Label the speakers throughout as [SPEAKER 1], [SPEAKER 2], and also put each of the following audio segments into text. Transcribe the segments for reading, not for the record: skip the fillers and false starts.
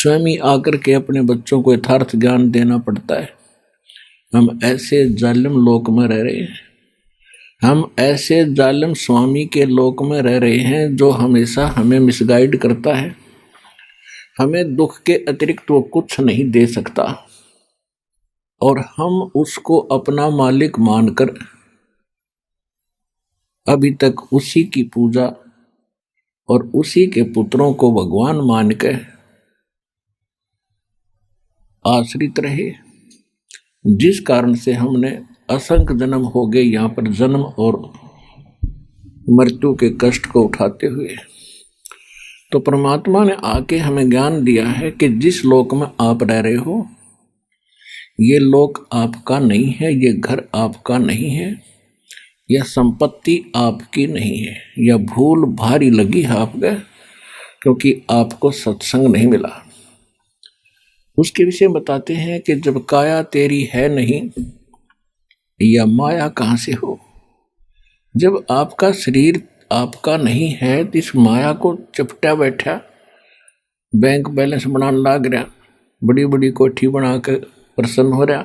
[SPEAKER 1] स्वयं ही आकर के अपने बच्चों को यथार्थ ज्ञान देना पड़ता है। हम ऐसे जालिम लोक में रह रहे हैं, हम ऐसे जालिम स्वामी के लोक में रह रहे हैं जो हमेशा हमें मिसगाइड करता है। हमें दुख के अतिरिक्त वो कुछ नहीं दे सकता और हम उसको अपना मालिक मानकर अभी तक उसी की पूजा और उसी के पुत्रों को भगवान मान के आश्रित रहे, जिस कारण से हमने असंख्य जन्म हो गए यहाँ पर जन्म और मृत्यु के कष्ट को उठाते हुए। तो परमात्मा ने आके हमें ज्ञान दिया है कि जिस लोक में आप रह रहे हो ये लोक आपका नहीं है, ये घर आपका नहीं है, यह संपत्ति आपकी नहीं है। यह भूल भारी लगी है आपको क्योंकि आपको सत्संग नहीं मिला। उसके विषय बताते हैं कि जब काया तेरी है नहीं या माया कहाँ से हो। जब आपका शरीर आपका नहीं है तो इस माया को चपटा बैठा, बैंक बैलेंस बनाने लग रहा, बड़ी बड़ी कोठी बना कर प्रसन्न हो रहा,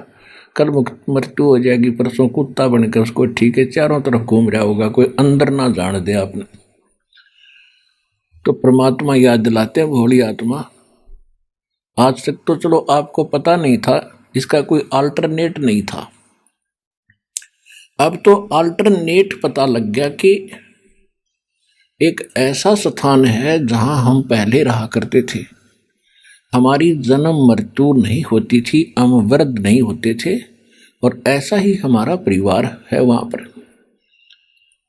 [SPEAKER 1] कल मृत्यु हो जाएगी, परसों कुत्ता बनकर उसको ठीक है चारों तरफ घूम रहा होगा, कोई अंदर ना जान दे आपने। तो परमात्मा याद दिलाते हैं, भोली आत्मा आज तक तो चलो आपको पता नहीं था, इसका कोई अल्टरनेट नहीं था, अब तो अल्टरनेट पता लग गया कि एक ऐसा स्थान है जहां हम पहले रहा करते थे। हमारी जन्म मृत्यु नहीं होती थी, हम वृद्ध नहीं होते थे और ऐसा ही हमारा परिवार है वहां पर।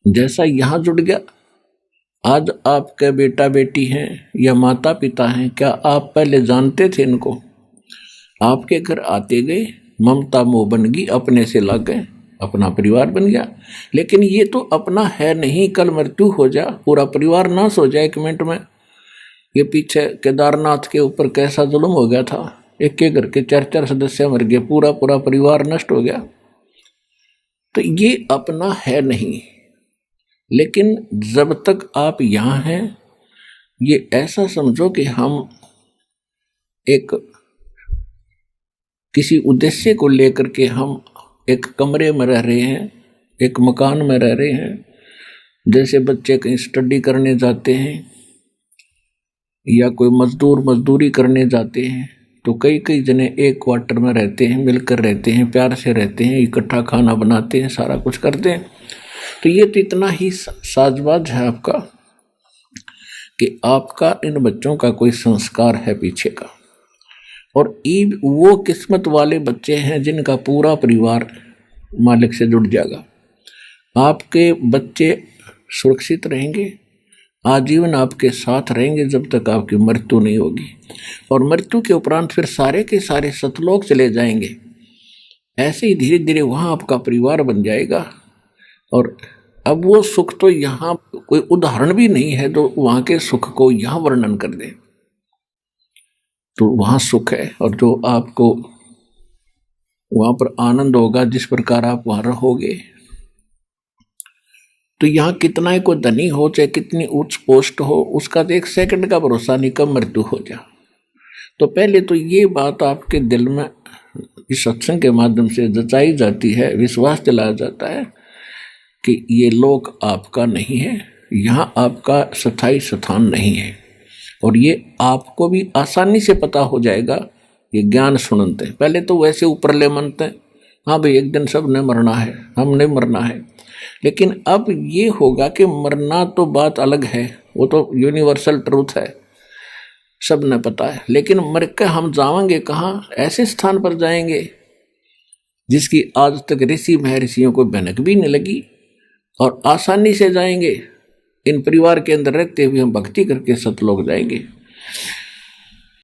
[SPEAKER 1] जैसा यहां जुड़ गया, आज आपके बेटा बेटी हैं या माता पिता हैं, क्या आप पहले जानते थे इनको? आपके घर आते गए, ममता मोह बन गई, अपने से लग गए, अपना परिवार बन गया। लेकिन ये तो अपना है नहीं, कल मृत्यु हो जा पूरा परिवार नाश हो जाए 1 मिनट में। ये पीछे केदारनाथ के ऊपर कैसा जुल्म हो गया था, एक के घर के 4-4 सदस्य मर गए, पूरा पूरा परिवार नष्ट हो गया। तो ये अपना है नहीं। लेकिन जब तक आप यहाँ हैं, ये ऐसा समझो कि हम एक किसी उद्देश्य को लेकर के हम एक कमरे में रह रहे हैं, एक मकान में रह रहे हैं। जैसे बच्चे कहीं स्टडी करने जाते हैं या कोई मजदूर मजदूरी करने जाते हैं, तो कई कई जने एक क्वार्टर में रहते हैं, मिलकर रहते हैं, प्यार से रहते हैं, इकट्ठा खाना बनाते हैं, सारा कुछ करते हैं। तो ये तो इतना ही साजबाज है आपका कि आपका इन बच्चों का कोई संस्कार है पीछे का। और वो किस्मत वाले बच्चे हैं जिनका पूरा परिवार मालिक से जुड़ जाएगा। आपके बच्चे सुरक्षित रहेंगे, आजीवन आपके साथ रहेंगे जब तक आपकी मृत्यु नहीं होगी। और मृत्यु के उपरांत फिर सारे के सारे सतलोक चले जाएंगे। ऐसे ही धीरे धीरे वहाँ आपका परिवार बन जाएगा। और अब वो सुख तो यहाँ कोई उदाहरण भी नहीं है जो वहाँ के सुख को यहाँ वर्णन कर दे। तो वहाँ सुख है, और जो आपको वहाँ पर आनंद होगा जिस प्रकार आप वहाँ रहोगे। तो यहाँ कितना ही कोई धनी हो, चाहे कितनी उच्च पोस्ट हो, उसका तो 1 सेकंड का भरोसा नहीं कब मृत्यु हो जा। तो पहले तो ये बात आपके दिल में इस सत्संग के माध्यम से जचाई जाती है, विश्वास दिलाया जाता है कि ये लोक आपका नहीं है, यहाँ आपका स्थायी स्थान नहीं है। और ये आपको भी आसानी से पता हो जाएगा ये ज्ञान सुनते। पहले तो वैसे ऊपर ले मनते हैं, हाँ भाई एक दिन सब ने मरना है, हमने मरना है। लेकिन अब ये होगा कि मरना तो बात अलग है, वो तो यूनिवर्सल ट्रूथ है, सब ने पता है। लेकिन मर के हम जाएंगे कहाँ? ऐसे स्थान पर जाएंगे जिसकी आज तक ऋषि महर्षियों को भनक भी नहीं लगी, और आसानी से जाएंगे। इन परिवार के अंदर रहते हुए हम भक्ति करके सतलोक जाएंगे।